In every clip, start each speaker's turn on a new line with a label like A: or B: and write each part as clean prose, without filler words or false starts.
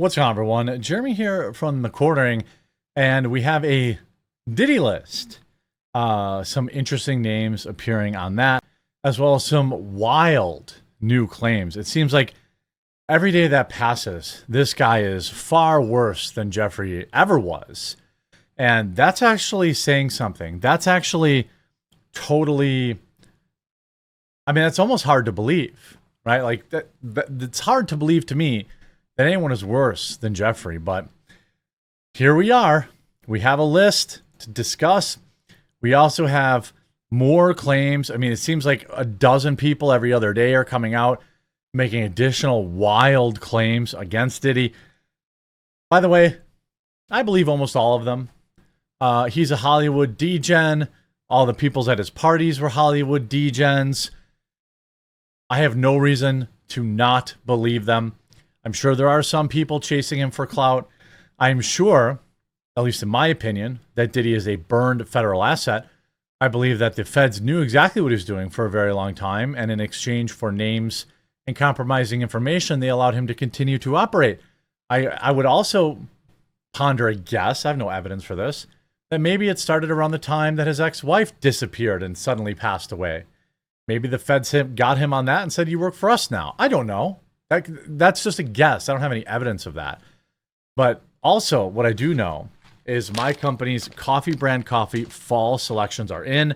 A: What's going on, everyone? Jeremy here from the quartering, and we have a Diddy list. Some interesting names appearing on that, as well as some wild new claims. It seems like every day that passes, this guy is far worse than Jeffrey ever was. And that's actually saying something. That's actually totally, I mean, that's almost hard to believe, right? Like, it's hard to believe to me that anyone is worse than Jeffrey, but here we are. We have a list to discuss. We also have more claims. I mean, it seems like a dozen people every other day are coming out, making additional wild claims against Diddy. By the way, I believe almost all of them. He's a Hollywood degen. All the peoples at his parties were Hollywood degens. I have no reason to not believe them. I'm sure there are some people chasing him for clout. I'm sure, at least in my opinion, that Diddy is a burned federal asset. I believe that the feds knew exactly what he was doing for a very long time, and in exchange for names and compromising information, they allowed him to continue to operate. I would also ponder a guess, I have no evidence for this, that maybe it started around the time that his ex-wife disappeared and suddenly passed away. Maybe the feds got him on that and said, "You work for us now." I don't know. That's just a guess. I don't have any evidence of that. But also, what I do know is my company's coffee brand coffee fall selections are in.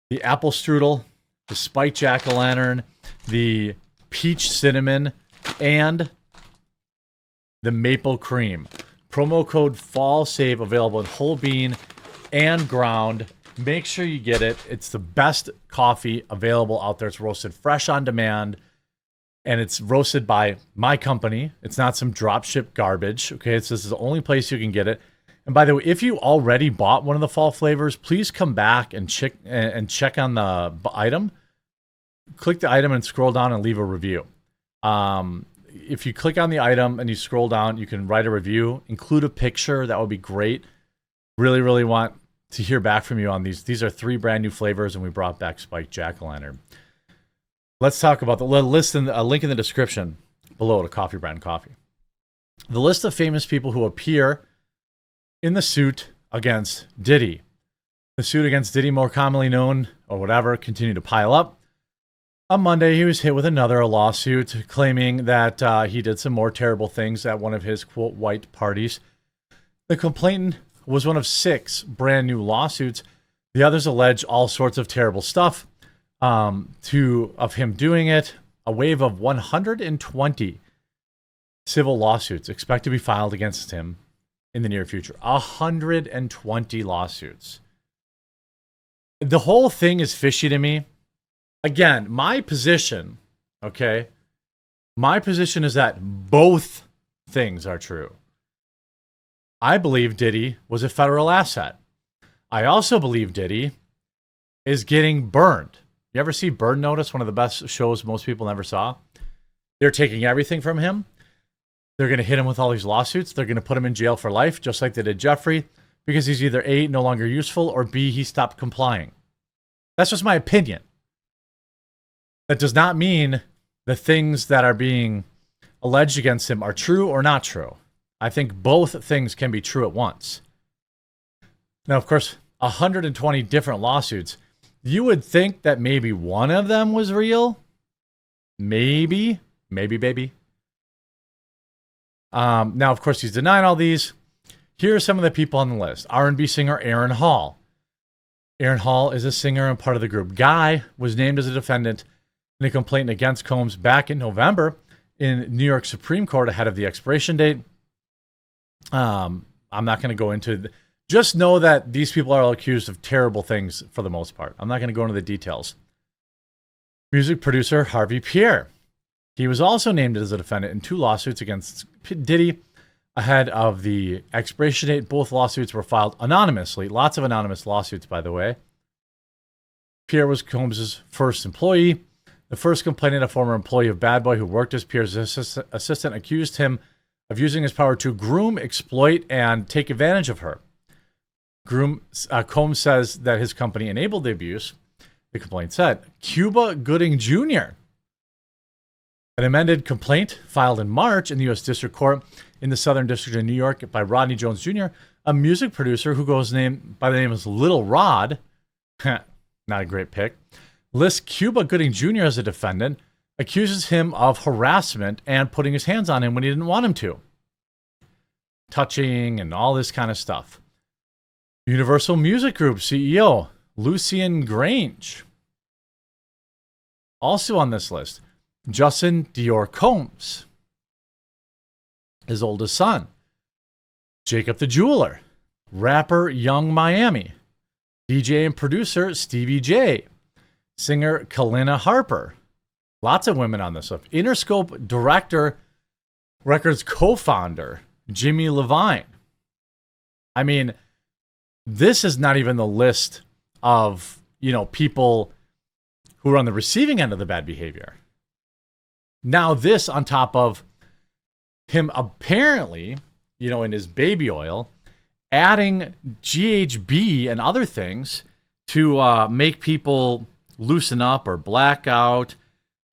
A: The apple strudel, the spiked jack-o'-lantern, the peach cinnamon, and the maple cream. Promo code FALLSAVE available in whole bean and ground. Make sure you get it. It's the best coffee available out there. It's roasted fresh on demand. And it's roasted by my company. It's not some dropship garbage. Okay, this is the only place you can get it. And by the way, if you already bought one of the fall flavors, please come back and check on the item. Click the item and scroll down and leave a review. If you click on the item and you scroll down, you can write a review, include a picture. That would be great. Really, really want to hear back from you on these. These are 3 brand new flavors, and we brought back spiked jack-o'-lantern. Let's talk about the list and a link in the description below to Coffee Brand Coffee. The list of famous people who appear in the suit against Diddy. The suit against Diddy, more commonly known or whatever, continued to pile up. On Monday, he was hit with another lawsuit claiming that he did some more terrible things at one of his, quote, white parties. The complainant was one of 6 brand new lawsuits. The others allege all sorts of terrible stuff. Of him doing it. A wave of 120 civil lawsuits expect to be filed against him in the near future. 120 lawsuits. The whole thing is fishy to me. Again, my position, okay? My position is that both things are true. I believe Diddy was a federal asset. I also believe Diddy is getting burned. You ever see Burn Notice, one of the best shows most people never saw? They're taking everything from him. They're going to hit him with all these lawsuits. They're going to put him in jail for life, just like they did Jeffrey, because he's either A, no longer useful, or B, he stopped complying. That's just my opinion. That does not mean the things that are being alleged against him are true or not true. I think both things can be true at once. Now, of course, 120 different lawsuits. You would think that maybe one of them was real. Maybe, baby. Now, of course, he's denying all these. Here are some of the people on the list. R&B singer Aaron Hall. Aaron Hall is a singer and part of the group Guy, was named as a defendant in a complaint against Combs back in November in New York Supreme Court ahead of the expiration date. I'm not going to go into just know that these people are all accused of terrible things for the most part. I'm not going to go into the details. Music producer Harvey Pierre. He was also named as a defendant in 2 lawsuits against Diddy ahead of the expiration date. Both lawsuits were filed anonymously. Lots of anonymous lawsuits, by the way. Pierre was Combs' first employee. The first complainant, a former employee of Bad Boy who worked as Pierre's assistant, accused him of using his power to groom, exploit, and take advantage of her. Combs says that his company enabled the abuse. The complaint said Cuba Gooding Jr. An amended complaint filed in March in the U.S. District Court in the Southern District of New York by Rodney Jones Jr., a music producer who goes by the name of Little Rod, not a great pick, lists Cuba Gooding Jr. as a defendant, accuses him of harassment and putting his hands on him when he didn't want him to. Touching and all this kind of stuff. Universal Music Group CEO, Lucian Grange. Also on this list, Justin Dior Combs, his oldest son. Jacob the Jeweler, rapper Young Miami, DJ and producer Stevie J, singer Kalina Harper. Lots of women on this list. Interscope Director Records co-founder Jimmy Levine. I mean, this is not even the list of, people who are on the receiving end of the bad behavior. Now this on top of him apparently, in his baby oil, adding GHB and other things to make people loosen up or black out,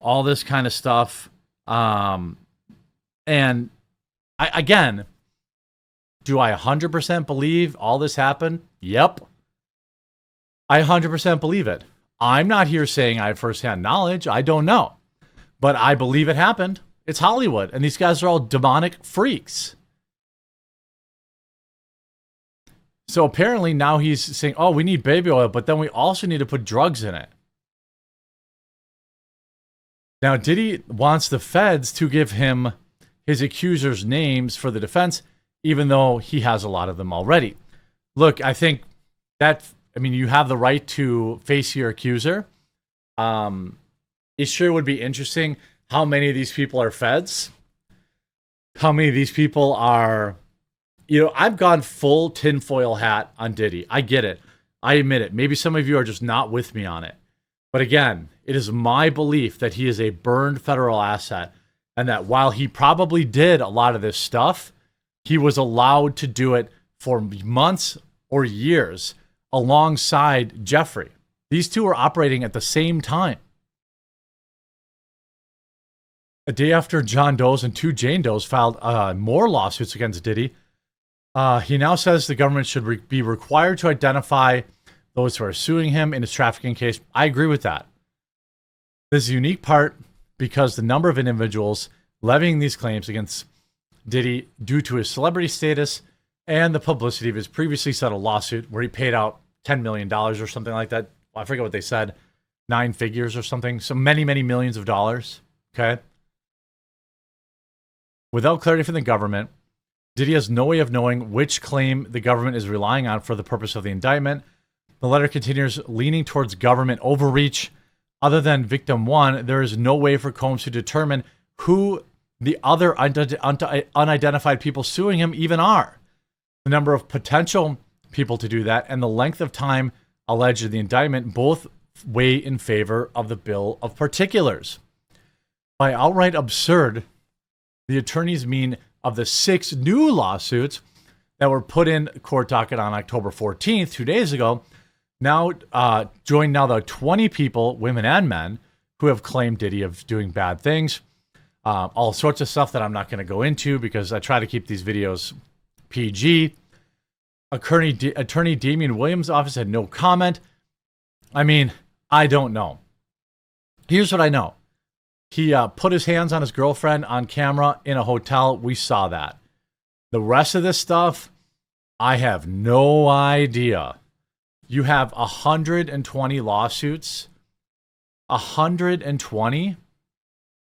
A: all this kind of stuff. And again, do I 100% believe all this happened? Yep. I 100% believe it. I'm not here saying I have firsthand knowledge. I don't know. But I believe it happened. It's Hollywood. And these guys are all demonic freaks. So apparently now he's saying, oh, we need baby oil, but then we also need to put drugs in it. Now, Diddy wants the feds to give him his accusers' names for the defense, even though he has a lot of them already. Look, I think you have the right to face your accuser. It sure would be interesting how many of these people are feds. How many of these people are, I've gone full tinfoil hat on Diddy. I get it. I admit it. Maybe some of you are just not with me on it. But again, it is my belief that he is a burned federal asset, and that while he probably did a lot of this stuff, he was allowed to do it for months or years alongside Jeffrey. These two are operating at the same time. A day after John Doe's and two Jane Doe's filed more lawsuits against Diddy, he now says the government should be required to identify those who are suing him in his trafficking case. I agree with that. This is a unique part because the number of individuals levying these claims against Diddy due to his celebrity status and the publicity of his previously settled lawsuit where he paid out $10 million or something like that. I forget what they said, 9 figures or something. So many, many millions of dollars. Okay. Without clarity from the government, Diddy has no way of knowing which claim the government is relying on for the purpose of the indictment. The letter continues leaning towards government overreach. Other than victim one, there is no way for Combs to determine who the other unidentified people suing him even are. The number of potential people to do that and the length of time alleged in the indictment both weigh in favor of the bill of particulars. By outright absurd, the attorneys mean of the 6 new lawsuits that were put in court docket on October 14th, 2 days ago, now join the 20 people, women and men, who have claimed Diddy of doing bad things. All sorts of stuff that I'm not going to go into because I try to keep these videos PG. Attorney Damian Williams' office had no comment. I mean, I don't know. Here's what I know. He put his hands on his girlfriend on camera in a hotel. We saw that. The rest of this stuff, I have no idea. You have 120 lawsuits. 120.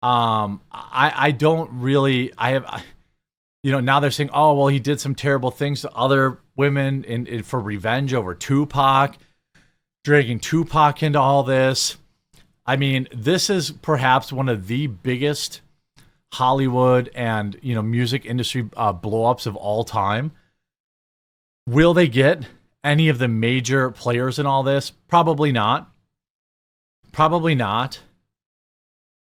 A: I don't really, now they're saying, oh, well, he did some terrible things to other women for revenge over Tupac, dragging Tupac into all this. I mean, this is perhaps one of the biggest Hollywood and, music industry blow-ups of all time. Will they get any of the major players in all this? Probably not. Probably not.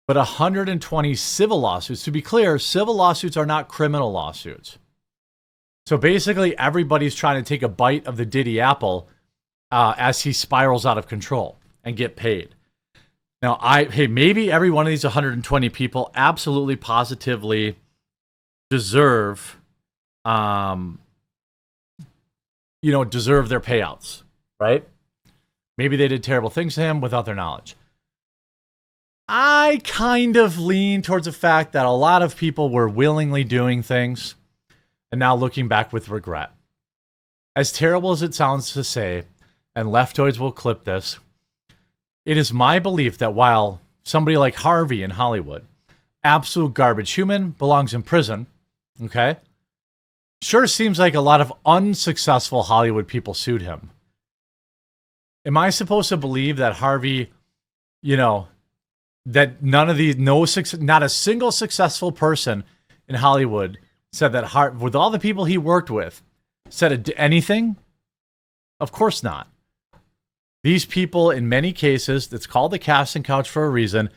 A: But 120 civil lawsuits. To be clear, civil lawsuits are not criminal lawsuits. So basically, everybody's trying to take a bite of the Diddy apple as he spirals out of control and get paid. Now, hey, maybe every one of these 120 people absolutely positively deserve, deserve their payouts, right? Maybe they did terrible things to him without their knowledge. I kind of lean towards the fact that a lot of people were willingly doing things and now looking back with regret. As terrible as it sounds to say, and leftoids will clip this, it is my belief that while somebody like Harvey in Hollywood, absolute garbage human, belongs in prison, okay? Sure seems like a lot of unsuccessful Hollywood people sued him. Am I supposed to believe that Harvey, that not a single successful person in Hollywood said that with all the people he worked with, said anything? Of course not. These people, in many cases, it's called the casting couch for a reason.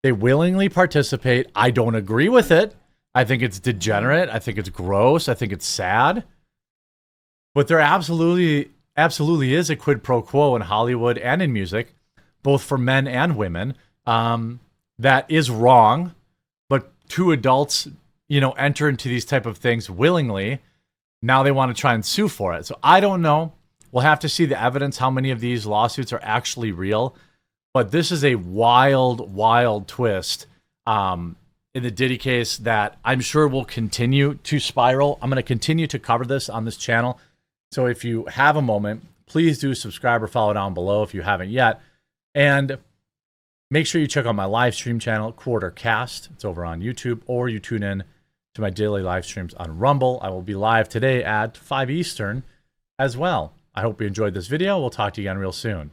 A: They willingly participate. I don't agree with it. I think it's degenerate. I think it's gross. I think it's sad. But there absolutely is a quid pro quo in Hollywood and in music, both for men and women, that is wrong. But two adults, enter into these type of things willingly. Now they want to try and sue for it. So I don't know. We'll have to see the evidence, how many of these lawsuits are actually real. But this is a wild, wild twist in the Diddy case that I'm sure will continue to spiral. I'm going to continue to cover this on this channel. So if you have a moment, please do subscribe or follow down below if you haven't yet. And make sure you check out my live stream channel, Quartercast. It's over on YouTube, or you tune in to my daily live streams on Rumble. I will be live today at 5 Eastern as well. I hope you enjoyed this video. We'll talk to you again real soon.